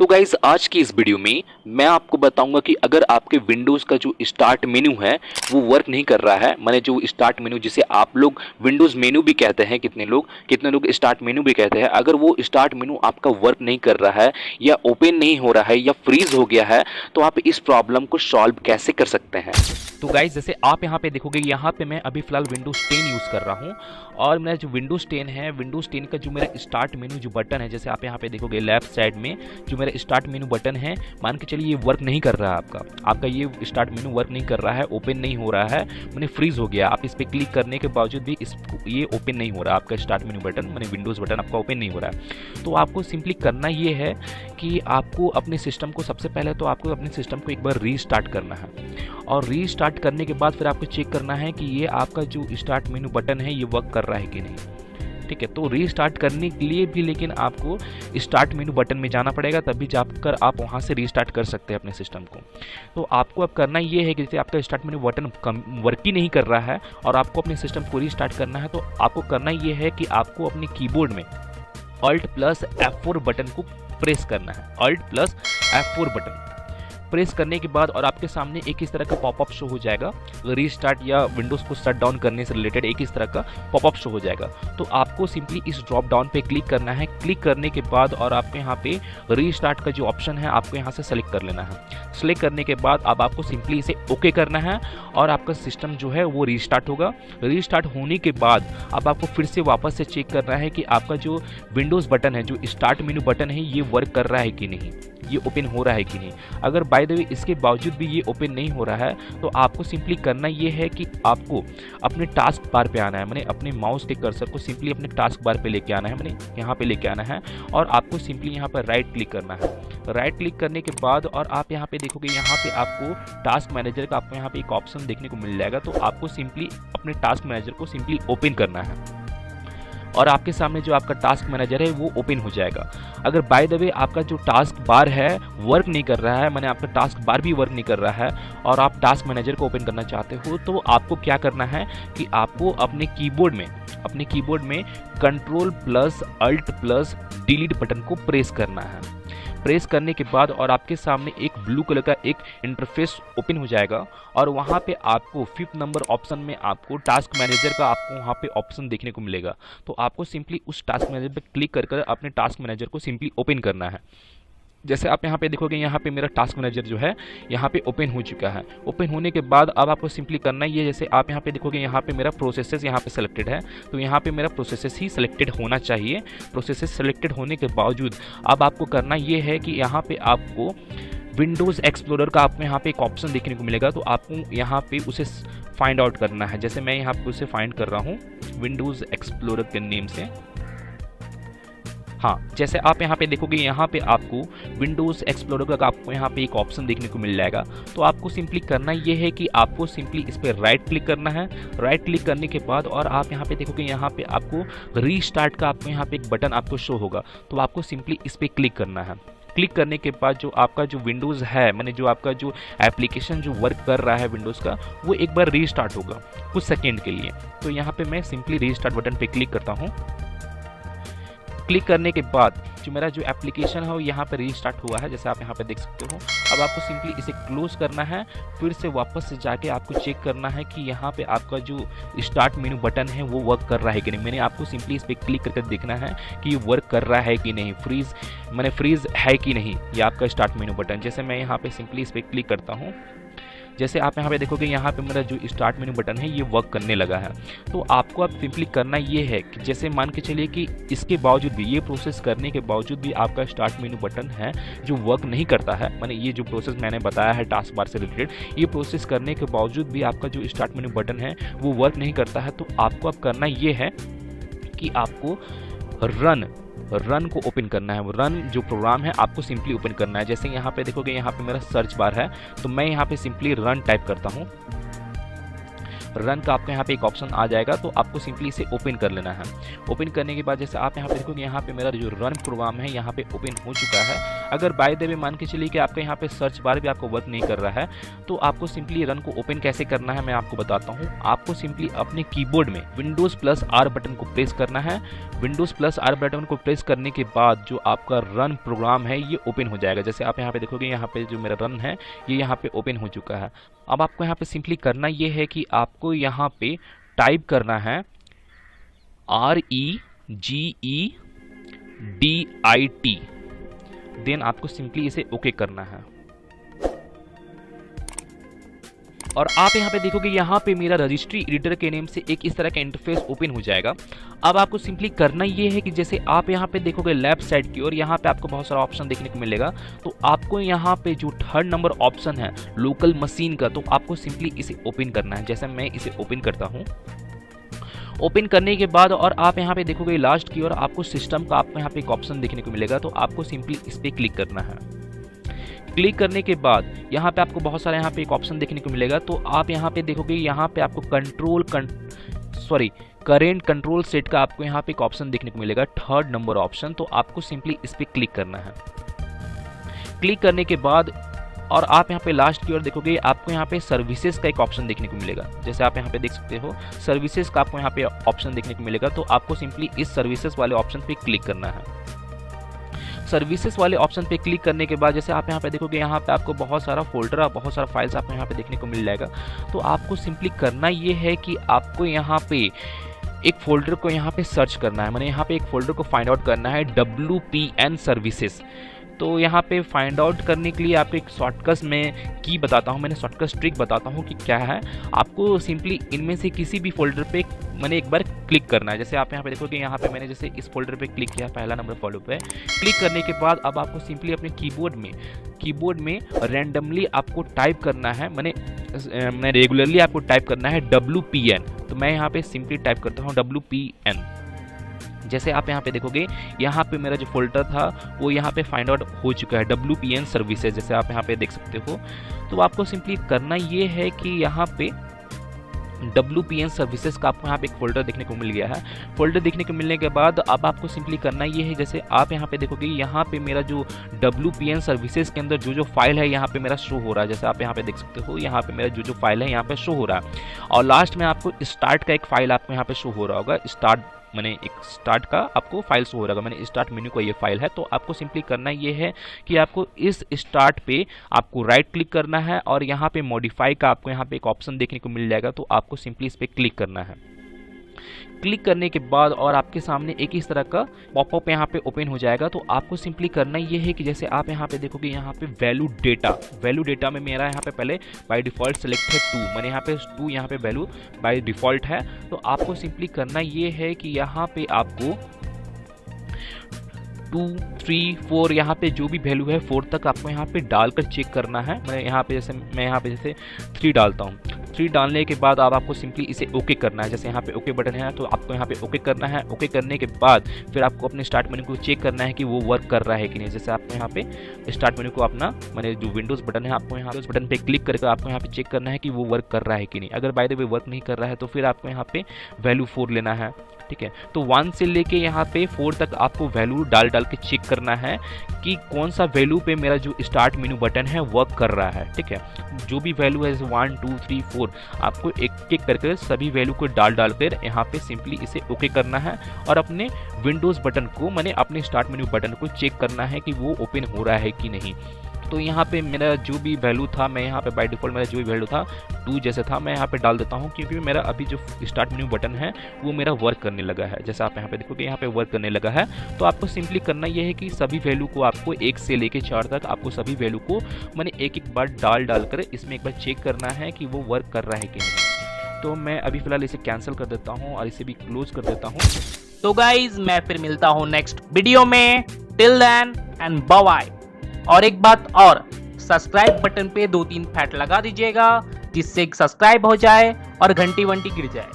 तो गाइज आज की इस वीडियो में मैं आपको बताऊंगा कि अगर आपके विंडोज़ का जो स्टार्ट मेनू है वो वर्क नहीं कर रहा है, माने जो स्टार्ट मेनू जिसे आप लोग विंडोज़ मेनू भी कहते हैं, कितने लोग स्टार्ट मेनू भी कहते हैं, अगर वो स्टार्ट मेनू आपका वर्क नहीं कर रहा है या ओपन नहीं हो रहा है या फ्रीज हो गया है, तो आप इस प्रॉब्लम को सॉल्व कैसे कर सकते हैं। तो गाइज जैसे आप यहाँ पे देखोगे, यहाँ पे मैं अभी फिलहाल विंडोज 10 यूज़ कर रहा हूँ और मेरा जो विंडोज 10 है, विंडोज 10 का जो मेरा स्टार्ट मेनू जो बटन है, जैसे आप यहाँ पे देखोगे लेफ्ट साइड में जो मेरा स्टार्ट मेनू बटन है, मान के चलिए ये वर्क नहीं कर रहा है। आपका ये स्टार्ट मेनू वर्क नहीं कर रहा है, ओपन नहीं हो रहा है, मैंने फ्रीज हो गया। आप इस पर क्लिक करने के बावजूद भी ये ओपन नहीं हो रहा आपका स्टार्ट मेनू बटन, मैंने विंडोज़ बटन आपका ओपन नहीं हो रहा है। तो आपको सिंपली करना ये है कि आपको अपने सिस्टम को सबसे पहले तो आपको अपने सिस्टम को एक बार रीस्टार्ट करना है और रीस्टार्ट करने के बाद फिर आपको चेक करना है कि ये आपका जो स्टार्ट मेनू बटन है ये वर्क कर रहा है कि नहीं। ठीक है, तो रीस्टार्ट करने के लिए भी लेकिन आपको स्टार्ट मेनू बटन में जाना पड़ेगा, तभी जाकर आप वहाँ से रीस्टार्ट कर सकते हैं अपने सिस्टम को। तो आपको अब करना ये है कि जैसे आपका स्टार्ट मेनू बटन वर्क ही नहीं कर रहा है और आपको अपने सिस्टम को रीस्टार्ट करना है, तो आपको करना ये है कि आपको अपने कीबोर्ड में Alt+F4 बटन को प्रेस करना है। Alt+F4 बटन प्रेस करने के बाद और आपके सामने एक इस तरह का पॉपअप शो हो जाएगा, रीस्टार्ट या विंडोज़ को शट डाउन करने से रिलेटेड एक इस तरह का पॉपअप शो हो जाएगा। तो आपको सिंपली इस ड्रॉप डाउन पे क्लिक करना है। क्लिक करने के बाद और आपको यहाँ पे रीस्टार्ट का जो ऑप्शन है आपको यहाँ से सेलेक्ट कर लेना है। सेलेक्ट करने के बाद अब आपको सिंपली इसे ओके करना है और आपका सिस्टम जो है वो रीस्टार्ट होगा। रीस्टार्ट होने के बाद अब आपको फिर से वापस से चेक करना है कि आपका जो विंडोज़ बटन है, जो स्टार्ट मेनू बटन है, ये वर्क कर रहा है कि नहीं, ये ओपन हो रहा है कि नहीं। अगर बाय द वे इसके बावजूद भी ये ओपन नहीं हो रहा है, तो आपको सिंपली करना ये है कि आपको अपने टास्क बार पे आना है। मैंने अपने माउस के कर्सर को सिंपली अपने टास्क बार पे लेके आना है, मैंने यहाँ पे लेके आना है और आपको सिंपली यहाँ पर राइट क्लिक करना है। राइट क्लिक करने के बाद और आप यहाँ पे देखोगे, यहाँ पे आपको टास्क मैनेजर का आपको यहाँ पे एक ऑप्शन देखने को मिल जाएगा। तो आपको सिंपली अपने टास्क मैनेजर को सिंपली ओपन करना है और आपके सामने जो आपका टास्क मैनेजर है वो ओपन हो जाएगा। अगर बाय द वे आपका जो टास्क बार है वर्क नहीं कर रहा है, माने आपका टास्क बार भी वर्क नहीं कर रहा है और आप टास्क मैनेजर को ओपन करना चाहते हो, तो आपको क्या करना है कि आपको अपने कीबोर्ड में Ctrl+Alt+Delete बटन को प्रेस करना है। प्रेस करने के बाद और आपके सामने एक ब्लू कलर का एक इंटरफेस ओपन हो जाएगा और वहाँ पे आपको 5th नंबर ऑप्शन में आपको टास्क मैनेजर का आपको वहाँ पे ऑप्शन देखने को मिलेगा। तो आपको सिंपली उस टास्क मैनेजर पे क्लिक कर अपने टास्क मैनेजर को सिंपली ओपन करना है। जैसे आप यहाँ पे देखोगे, यहाँ पे मेरा टास्क मैनेजर जो है यहाँ पे ओपन हो चुका है। ओपन होने के बाद अब आपको सिंपली करना ही है, जैसे आप यहाँ पे देखोगे, यहाँ पे मेरा प्रोसेसेस यहाँ पे सेलेक्टेड है, तो यहाँ पे मेरा प्रोसेसेस ही सेलेक्टेड होना चाहिए। प्रोसेसेस सेलेक्टेड होने के बावजूद अब आपको करना ये है कि यहाँ पे आपको विंडोज़ एक्सप्लोरर का आपको यहाँ पे एक ऑप्शन देखने को मिलेगा, तो आपको यहाँ पे उसे फाइंड आउट करना है। जैसे मैं यहाँ पे उसे फाइंड कर रहा हूँ विंडोज़ एक्सप्लोरर के नेम से। हाँ, जैसे आप यहाँ पे देखोगे, यहाँ पे आपको विंडोज़ एक्सप्लोरर का आपको यहाँ पे एक ऑप्शन देखने को मिल जाएगा। तो आपको सिंपली करना ये है कि आपको सिंपली इस पर राइट क्लिक करना है। राइट क्लिक करने के बाद और आप यहाँ पे देखोगे, यहाँ पे आपको रीस्टार्ट का आपको यहाँ पे एक बटन आपको शो होगा, तो आपको सिंपली इस पर क्लिक करना है। क्लिक करने के बाद जो आपका जो विंडोज़ है, मैंने जो आपका जो एप्लीकेशन जो वर्क कर रहा है विंडोज़ का, वो एक बार रीस्टार्ट होगा कुछ सेकेंड के लिए। तो यहाँ पे मैं सिंपली रीस्टार्ट बटन पे क्लिक करता हूँ। क्लिक करने के बाद जो मेरा जो एप्लीकेशन है वो यहाँ पे रीस्टार्ट हुआ है, जैसे आप यहाँ पे देख सकते हो। अब आपको सिंपली इसे क्लोज करना है, फिर से वापस से जाके आपको चेक करना है कि यहाँ पे आपका जो स्टार्ट मेनू बटन है वो वर्क कर रहा है कि नहीं। मैंने आपको सिंपली इस पर क्लिक करके देखना है कि ये वर्क कर रहा है कि नहीं, फ्रीज है कि नहीं ये आपका स्टार्ट मेनू बटन। जैसे मैं यहाँ पे सिंपली इस पर क्लिक करता हूँ, जैसे आप यहाँ पे देखोगे, यहाँ पे मेरा जो स्टार्ट मेनू बटन है ये वर्क करने लगा है। तो आपको अब सिंपली करना ये है कि जैसे मान के चलिए कि इसके बावजूद भी, ये प्रोसेस करने के बावजूद भी आपका स्टार्ट मेनू बटन है जो वर्क नहीं करता है, माने ये जो प्रोसेस मैंने बताया है टास्क बार से रिलेटेड, ये प्रोसेस करने के बावजूद भी आपका जो स्टार्ट मेनू बटन है वो वर्क नहीं करता है, तो आपको अब करना ये है कि आपको रन को ओपन करना है। रन जो प्रोग्राम है आपको सिंपली ओपन करना है। जैसे यहाँ पे देखोगे, यहाँ पे मेरा सर्च बार है, तो मैं यहाँ पे सिंपली रन टाइप करता हूँ। रन का आपको यहाँ पे एक ऑप्शन आ जाएगा, तो आपको सिंपली इसे ओपन कर लेना है। ओपन करने के बाद जैसे आप यहाँ पे देखोगे, यहाँ पे मेरा जो रन प्रोग्राम है यहाँ पे ओपन हो चुका है। अगर बाय द वे मान के चलिए कि आपका यहाँ पे सर्च बार भी आपको वर्क नहीं कर रहा है, तो आपको सिंपली रन को ओपन कैसे करना है मैं आपको बताता हूँ। आपको सिंपली अपने कीबोर्ड में विंडोज प्लस आर बटन को प्रेस करना है। विंडोज प्लस आर बटन को प्रेस करने के बाद जो आपका रन प्रोग्राम है ये ओपन हो जाएगा। जैसे आप यहाँ पे देखोगे, यहाँ पे जो मेरा रन है ये यहाँ पे ओपन हो चुका है। अब आपको यहाँ पे सिंपली करना ये है कि आपको यहाँ पे टाइप करना है REGEDIT, देन आपको सिंपली इसे ओके करना है। और आप यहाँ पे देखोगे यहाँ पे मेरा रजिस्ट्री एडिटर के नेम से एक इस तरह का इंटरफेस ओपन हो जाएगा। अब आपको सिंपली करना ये है कि जैसे आप यहाँ पे देखोगे लेफ्ट साइड की ओर, यहाँ पे आपको बहुत सारा ऑप्शन देखने को मिलेगा। तो आपको यहाँ पे जो 3rd नंबर ऑप्शन है लोकल मशीन का, तो आपको सिंपली इसे ओपन करना है। जैसे मैं इसे ओपन करता हूँ, ओपन करने के बाद और आप यहाँ पे देखोगे लास्ट की ओर आपको सिस्टम का आपको यहाँ पे एक ऑप्शन देखने को मिलेगा। तो आपको सिंपली इस पर क्लिक करना है। क्लिक करने के बाद यहाँ पे आपको बहुत सारा यहाँ पे एक ऑप्शन देखने को मिलेगा। तो आप यहाँ पे देखोगे, यहाँ पे आपको करेंट कंट्रोल सेट का आपको यहाँ पे एक ऑप्शन देखने को मिलेगा, 3rd नंबर ऑप्शन। तो आपको सिंपली इस पर क्लिक करना है। क्लिक करने के बाद और आप यहाँ पे लास्ट की ओर देखोगे, आपको यहाँ पे सर्विसेज का एक ऑप्शन देखने को मिलेगा। जैसे आप यहाँ पे देख सकते हो सर्विसेज का आपको यहाँ पे ऑप्शन देखने को मिलेगा। तो आपको सिंपली इस सर्विसेज वाले ऑप्शन पे क्लिक करना है। सर्विसेज वाले ऑप्शन पे क्लिक करने के बाद जैसे आप यहाँ पे देखोगे, यहाँ पे आपको बहुत सारा फोल्डर और बहुत सारा फाइल्स आपको यहाँ पे देखने को मिल जाएगा। तो आपको सिंपली करना ये है कि आपको यहाँ पे एक फोल्डर को यहाँ पे सर्च करना है। मैंने यहाँ पे एक फोल्डर को फाइंड आउट करना है, WPN सर्विसेज। तो यहाँ पे फाइंड आउट करने के लिए आपको एक शॉर्टकट में की बताता हूँ, मैंने शॉर्टकट ट्रिक बताता हूँ कि क्या है। आपको सिंपली इनमें से किसी भी फोल्डर पे मैंने एक बार क्लिक करना है। जैसे आप यहाँ पे देखोगे, यहाँ पे मैंने जैसे इस फोल्डर पे क्लिक किया, 1 नंबर फोल्डर पे क्लिक करने के बाद अब आपको सिंपली अपने कीबोर्ड में रैंडमली आपको टाइप करना है। मैंने रेगुलरली आपको टाइप करना है WPN। तो मैं यहाँ पे सिंपली टाइप करता हूँ WPN। जैसे आप यहाँ पे देखोगे, यहाँ पे मेरा जो फोल्डर था वो यहाँ पे फाइंड आउट हो चुका है, WPN सर्विसेज। जैसे आप यहाँ पे देख सकते हो। तो आपको सिंपली करना ये है कि यहाँ पे WPN सर्विसेज का आपको यहाँ पे एक फोल्डर देखने को मिल गया है। फोल्डर देखने को मिलने के बाद अब आपको सिंपली करना ये है, जैसे आप यहाँ पे देखोगे, यहाँ पे मेरा जो WPN सर्विसेज के अंदर जो फाइल है यहाँ पे मेरा शो हो रहा है। जैसे आप यहाँ पे देख सकते हो, यहाँ पे मेरा जो फाइल है यहाँ पे शो हो रहा है। और लास्ट में आपको स्टार्ट का एक फाइल आपको यहाँ पे शो हो रहा होगा। स्टार्ट का आपको फाइल शो हो रहा होगा। मैंने स्टार्ट मेन्यू का ये फाइल है। तो आपको सिंपली करना ये है कि आपको इस स्टार्ट पे आपको राइट क्लिक करना है और यहाँ पे मॉडिफाई का आपको यहाँ पे एक ऑप्शन देखने को मिल जाएगा। तो आपको सिंपली इस पर क्लिक करना है। क्लिक करने के बाद और आपके सामने एक इस तरह का पॉपअप यहाँ पे ओपन हो जाएगा। तो आपको सिंपली करना ये है कि जैसे आप यहाँ पे देखोगे, यहाँ पे वैल्यू डेटा में मेरा यहाँ पे पहले बाय डिफ़ॉल्ट सेलेक्ट है 2। मैंने यहाँ पे 2 यहाँ पे वैल्यू बाय डिफ़ॉल्ट है। तो आपको सिंपली करना ये है कि यहाँ पे आपको 2, 3, 4 यहाँ पे जो भी वैल्यू है 4 तक आपको यहाँ पे डालकर चेक करना है। मैं यहाँ पे जैसे 3 डालता हूँ। 3 डालने के बाद अब आपको सिंपली इसे ओके करना है। जैसे यहाँ पे ओके बटन है तो आपको यहाँ पे ओके करना है। ओके करने के बाद फिर आपको अपने स्टार्ट मेन्यू को चेक करना है कि वो वर्क कर रहा है कि नहीं। जैसे आपको यहाँ पे स्टार्ट मेन्यू को अपना मैंने जो विंडोज़ बटन है, आपको यहाँ पे उस बटन पे क्लिक करके आपको यहाँ पे चेक करना है कि वो वर्क कर रहा है कि नहीं। अगर बाय द वे वर्क नहीं कर रहा है तो फिर आपको यहाँ पे वैल्यू 4 लेना है। ठीक है, तो 1 से लेके यहाँ पे 4 तक आपको वैल्यू डाल के चेक करना है कि कौन सा वैल्यू पे मेरा जो स्टार्ट मेन्यू बटन है वर्क कर रहा है। ठीक है, जो भी वैल्यू है 1, 2, 3, 4 आपको एक एक करके सभी वैल्यू को डाल कर यहाँ पे सिंपली इसे ओके करना है और अपने विंडोज़ बटन को अपने स्टार्ट मेन्यू बटन को चेक करना है कि वो ओपन हो रहा है कि नहीं। तो यहाँ पे मेरा जो भी वैल्यू था, मैं यहाँ पे बाय डिफ़ॉल्ट मेरा जो भी वैल्यू था 2 जैसे था, मैं यहाँ पे डाल देता हूँ क्योंकि मेरा अभी जो स्टार्ट मेन्यू बटन है वो मेरा वर्क करने लगा है। जैसे आप यहाँ पे देखोगे, यहाँ पे वर्क करने लगा है। तो आपको सिंपली करना ये है कि सभी वैल्यू को आपको 1 से लेके 4 तक आपको सभी वैल्यू को एक एक बार डाल कर इसमें एक बार चेक करना है कि वो वर्क कर रहा है कि नहीं। तो मैं अभी फिलहाल इसे कैंसिल कर देता हूँ और इसे भी क्लोज कर देता हूँ। तो गाइज मैं फिर मिलता हूँ नेक्स्ट वीडियो में। Till then and bye bye. और एक बात और, सब्सक्राइब बटन पे 2-3 फैट लगा दीजिएगा जिससे सब्सक्राइब हो जाए और घंटी वंटी गिर जाए।